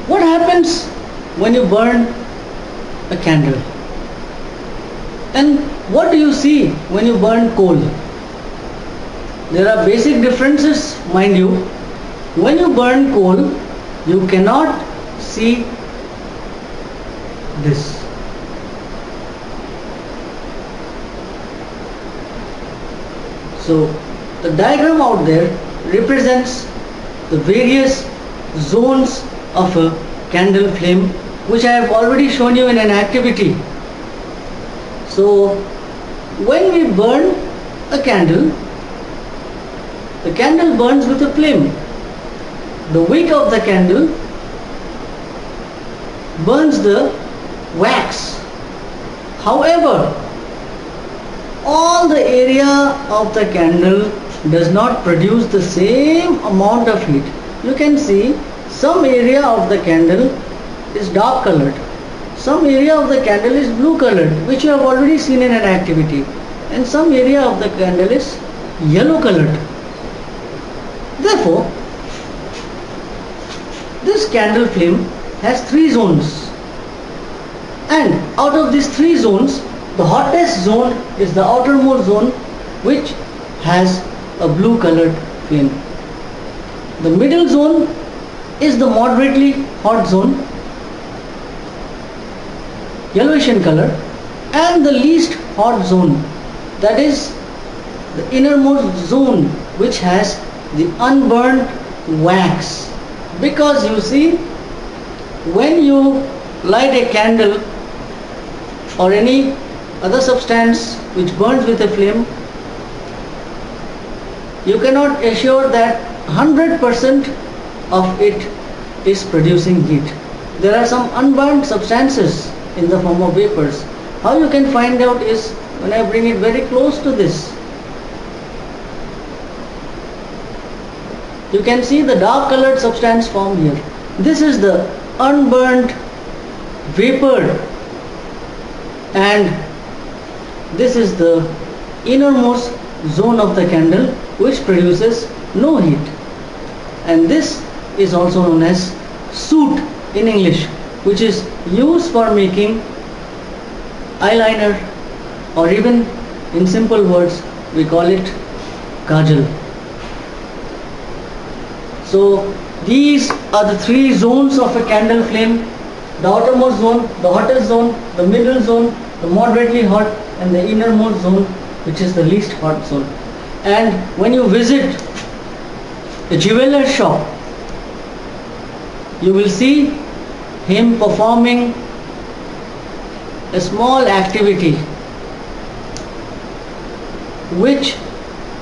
What happens when you burn a candle? And what do you see when you burn coal? There are basic differences, mind you. When you burn coal, you cannot see this. So the diagram out there represents the various zones of a candle flame, which I have already shown you in an activity. So when we burn a candle, the candle burns with a flame. The wick of the candle burns the wax. However, all the area of the candle does not produce the same amount of heat. You can see some area of the candle is dark colored, some area of the candle is blue colored, which you have already seen in an activity, and some area of the candle is yellow colored. Therefore, this candle flame has three zones, and out of these three zones, the hottest zone is the outermost zone, which has a blue colored flame. The middle zone is the moderately hot zone, yellowish in color, and the least hot zone, that is the innermost zone, which has the unburned wax. Because you see, when you light a candle or any other substance which burns with a flame, you cannot assure that 100% of it is producing heat. There are some unburned substances in the form of vapors. How you can find out is when I bring it very close to this. You can see the dark colored substance formed here. This is the unburned vapor, and this is the innermost zone of the candle, which produces no heat, and this is also known as soot in English, which is used for making eyeliner, or even in simple words we call it kajal. So these are the three zones of a candle flame: the outermost zone, the hottest zone, the middle zone, the moderately hot, and the innermost zone, which is the least hot zone. And when you visit a jeweler shop, you will see him performing a small activity which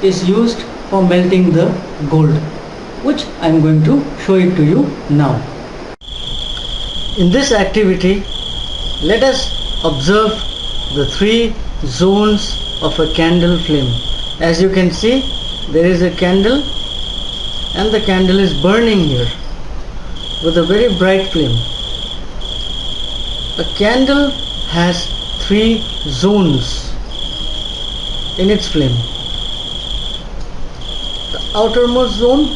is used for melting the gold, which I am going to show it to you now. In this activity, let us observe the three zones of a candle flame. As you can see, there is a candle, and the candle is burning here with a very bright flame. A candle has three zones in its flame: the outermost zone,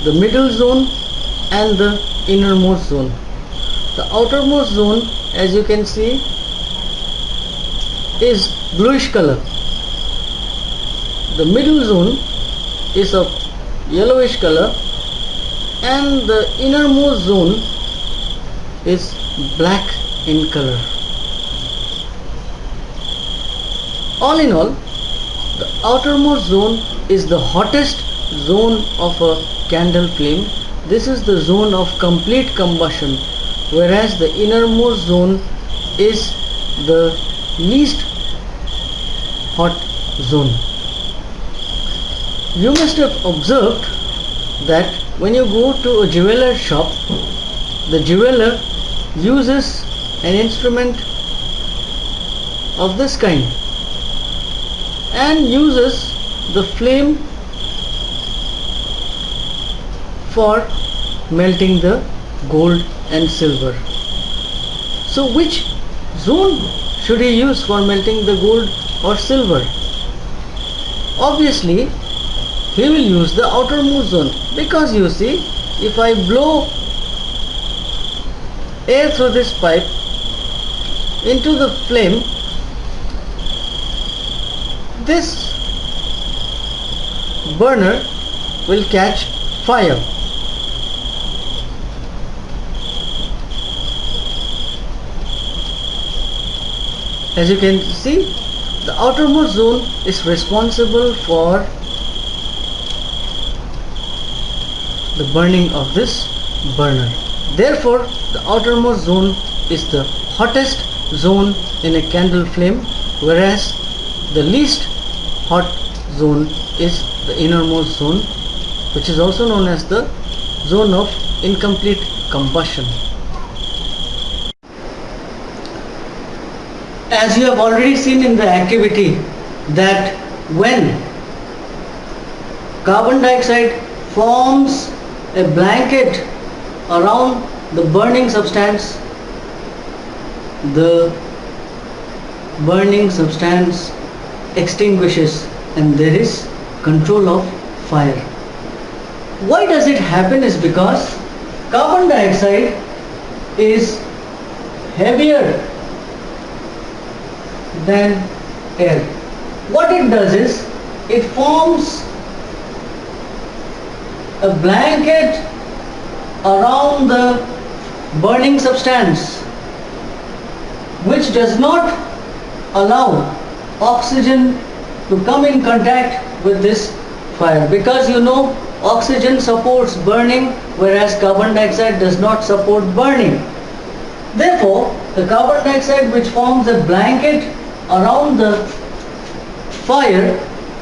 the middle zone, and the innermost zone. The outermost zone, as you can see, is bluish color. The middle zone is of yellowish color, and the innermost zone is black in color. All in all, the outermost zone is the hottest zone of a candle flame. This is the zone of complete combustion, whereas the innermost zone is the least hot zone. You must have observed that when you go to a jeweler shop, the jeweler uses an instrument of this kind and uses the flame for melting the gold and silver. So which zone should he use for melting the gold or silver? Obviously he will use the outermost zone, because you see, if I blow air through this pipe into the flame, this burner will catch fire. As you can see, the outermost zone is responsible for the burning of this burner. Therefore, the outermost zone is the hottest zone in a candle flame, whereas the least hot zone is the innermost zone, which is also known as the zone of incomplete combustion. As you have already seen in the activity, that when carbon dioxide forms a blanket around the burning substance, the burning substance extinguishes and there is control of fire. Why does it happen is because carbon dioxide is heavier than air. What it does is it forms a blanket around the burning substance, which does not allow oxygen to come in contact with this fire, because you know oxygen supports burning whereas carbon dioxide does not support burning. Therefore, the carbon dioxide which forms a blanket around the fire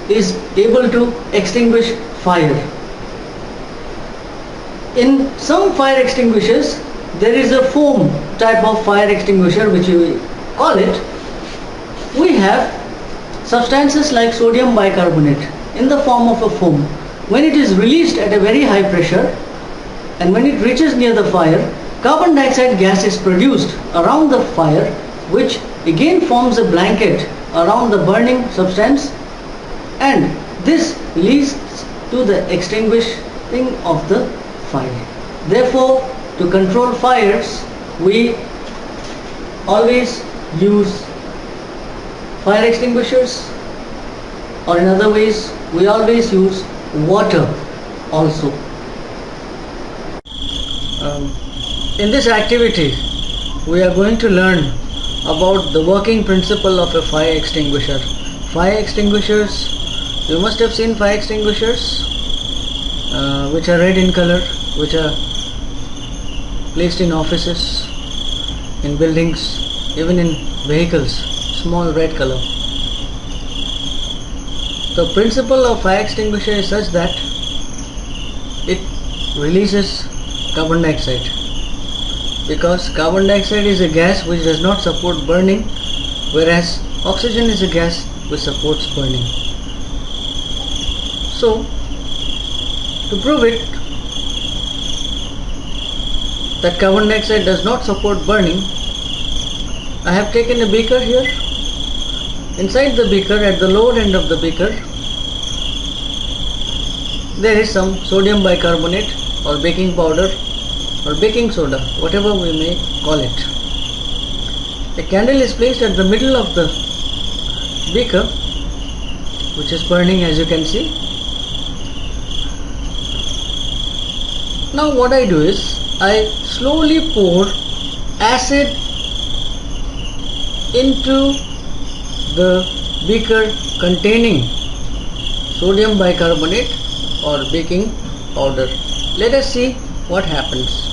is able to extinguish fire. In some fire extinguishers, there is a foam type of fire extinguisher, which we call it. We have substances like sodium bicarbonate in the form of a foam. When it is released at a very high pressure and when it reaches near the fire, carbon dioxide gas is produced around the fire, which again forms a blanket around the burning substance, and this leads to the extinguishing of the fire. Therefore, to control fires, we always use fire extinguishers, or in other ways, we always use water also. In this activity, we are going to learn about the working principle of a fire extinguisher. Fire extinguishers, you must have seen fire extinguishers which are red in color, which are placed in offices, in buildings, even in vehicles, small red color. The principle of fire extinguisher is such that it releases carbon dioxide, because carbon dioxide is a gas which does not support burning, whereas oxygen is a gas which supports burning. So, to prove it that carbon dioxide does not support burning, I have taken a beaker here. Inside the beaker, at the lower end of the beaker, there is some sodium bicarbonate or baking powder or baking soda, whatever we may call it. A candle is placed at the middle of the beaker, which is burning, as you can see. Now what I do is, I slowly pour acid into the beaker containing sodium bicarbonate or baking powder. Let us see what happens.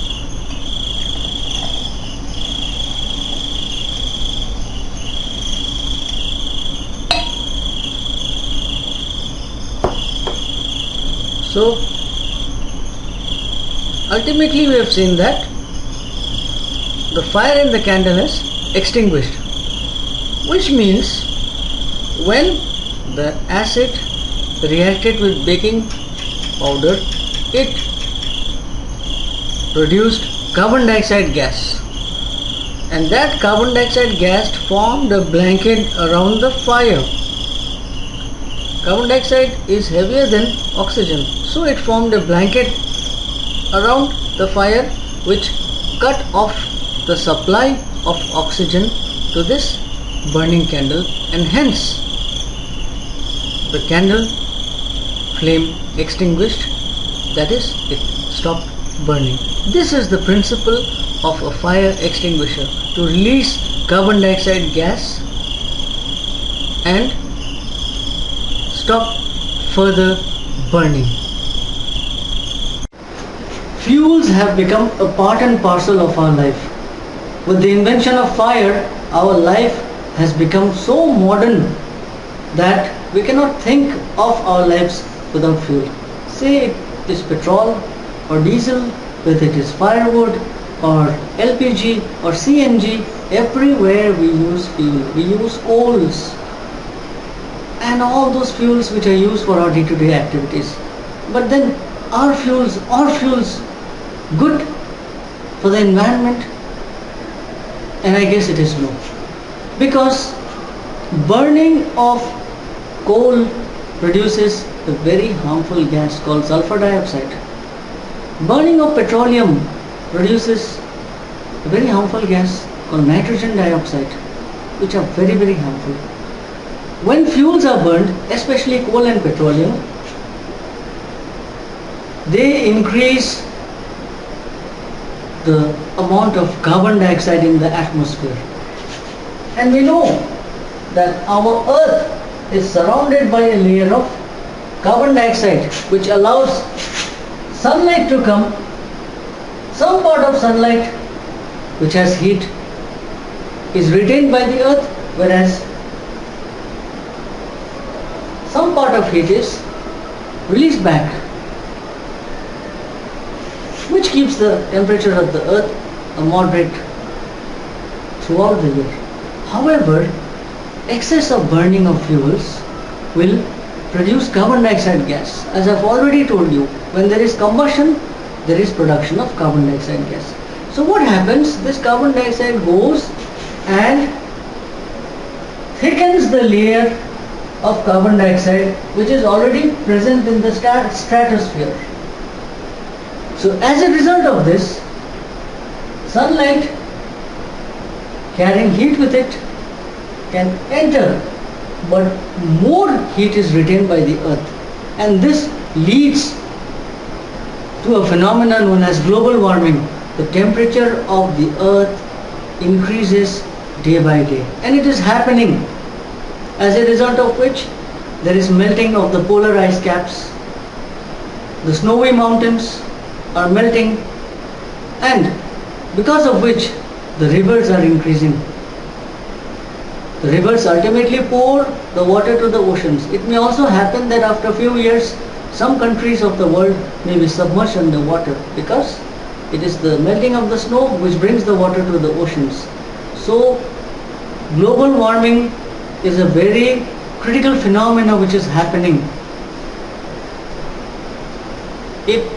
So ultimately we have seen that the fire in the candle is extinguished, which means when the acid reacted with baking powder, it produced carbon dioxide gas, and that carbon dioxide gas formed a blanket around the fire. Carbon dioxide is heavier than oxygen, so it formed a blanket around the fire which cut off the supply of oxygen to this burning candle, and hence the candle flame extinguished, that is, it stopped burning. This is the principle of a fire extinguisher, to release carbon dioxide gas and stop further burning. Fuels have become a part and parcel of our life. With the invention of fire, our life has become so modern that we cannot think of our lives without fuel. Say it is petrol or diesel, whether it is firewood or LPG or CNG, everywhere we use fuel. We use coals and all those fuels which are used for our day-to-day activities. But then are fuels good for the environment? And I guess it is no. Because burning of coal produces a very harmful gas called sulfur dioxide. Burning of petroleum produces a very harmful gas called nitrogen dioxide, which are very, very harmful. When fuels are burned, especially coal and petroleum, they increase the amount of carbon dioxide in the atmosphere. And we know that our earth is surrounded by a layer of carbon dioxide which allows sunlight to come. Some part of sunlight which has heat is retained by the earth, whereas some part of heat is released back, which keeps the temperature of the earth moderate throughout the year. However, excess of burning of fuels will produce carbon dioxide gas. As I've already told you, when there is combustion, there is production of carbon dioxide gas. So what happens? This carbon dioxide goes and thickens the layer of carbon dioxide which is already present in the stratosphere. So as a result of this, sunlight carrying heat with it can enter, but more heat is retained by the earth, and this leads to a phenomenon known as global warming. The temperature of the earth increases day by day, and it is happening, as a result of which there is melting of the polar ice caps, the snowy mountains are melting, and because of which the rivers are increasing. The rivers ultimately pour the water to the oceans. It may also happen that after a few years, some countries of the world may be submerged underwater, because it is the melting of the snow which brings the water to the oceans. So global warming is a very critical phenomenon which is happening. It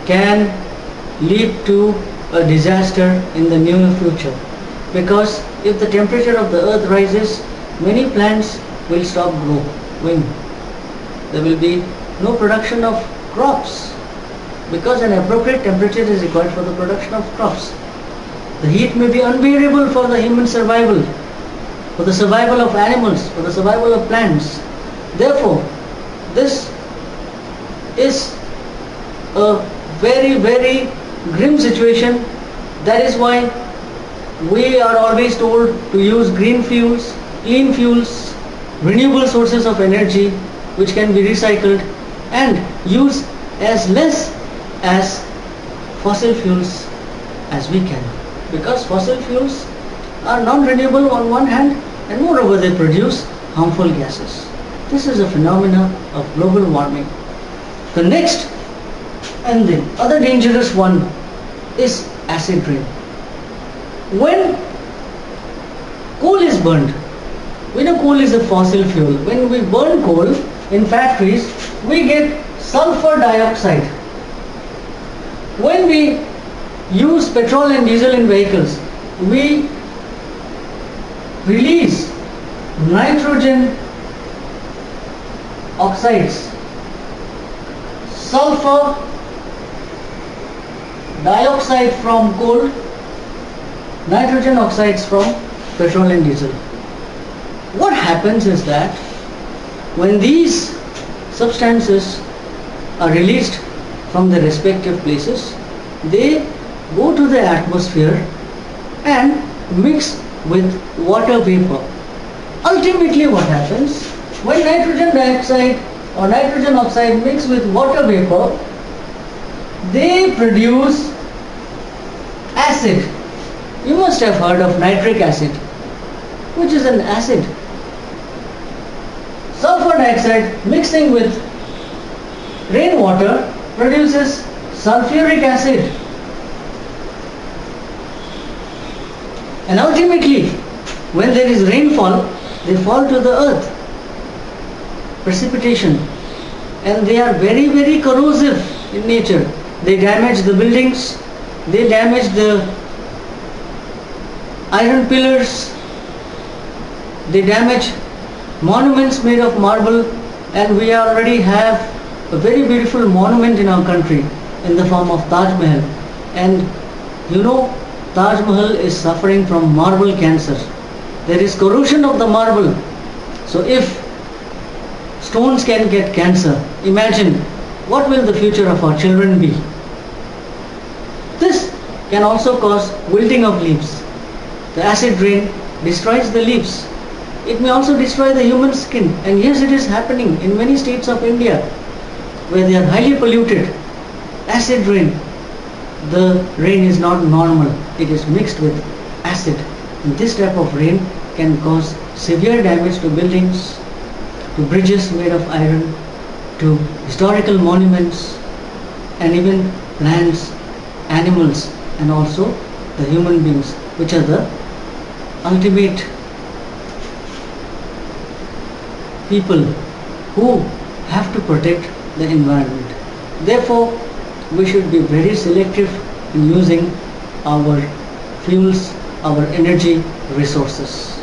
can lead to a disaster in the near future, because if the temperature of the earth rises, many plants will stop growing. There will be no production of crops, because an appropriate temperature is required for the production of crops. The heat may be unbearable for the human survival, for the survival of animals, for the survival of plants. Therefore, this is a very, very grim situation. That is why we are always told to use green fuels, clean fuels, renewable sources of energy which can be recycled, and use as less as fossil fuels as we can, because fossil fuels are non-renewable on one hand, and moreover they produce harmful gases. This is a phenomenon of global warming. The next and the other dangerous one is acid rain. When coal is burned, we know coal is a fossil fuel. When we burn coal in factories, we get sulfur dioxide. When we use petrol and diesel in vehicles, we release nitrogen oxides, sulfur dioxide from coal, nitrogen oxides from petrol and diesel. What happens is that when these substances are released from their respective places, they go to the atmosphere and mix with water vapor. Ultimately what happens, when nitrogen dioxide or nitrogen oxide mix with water vapor, they produce acid. You must have heard of nitric acid, which is an acid. Sulfur dioxide mixing with rainwater produces sulfuric acid. And ultimately, when there is rainfall, they fall to the earth. Precipitation. And they are very, very corrosive in nature. They damage the buildings, they damage the iron pillars, they damage monuments made of marble, and we already have a very beautiful monument in our country in the form of Taj Mahal. And you know, Taj Mahal is suffering from marble cancer. There is corrosion of the marble. So if stones can get cancer, imagine what will the future of our children be. This can also cause wilting of leaves. The acid rain destroys the leaves. It may also destroy the human skin, and yes, it is happening in many states of India where they are highly polluted. Acid rain, the rain is not normal, it is mixed with acid, and this type of rain can cause severe damage to buildings, to bridges made of iron, to historical monuments, and even plants, animals, and also the human beings, which are the ultimate people who have to protect the environment. Therefore, we should be very selective in using our fuels, our energy resources.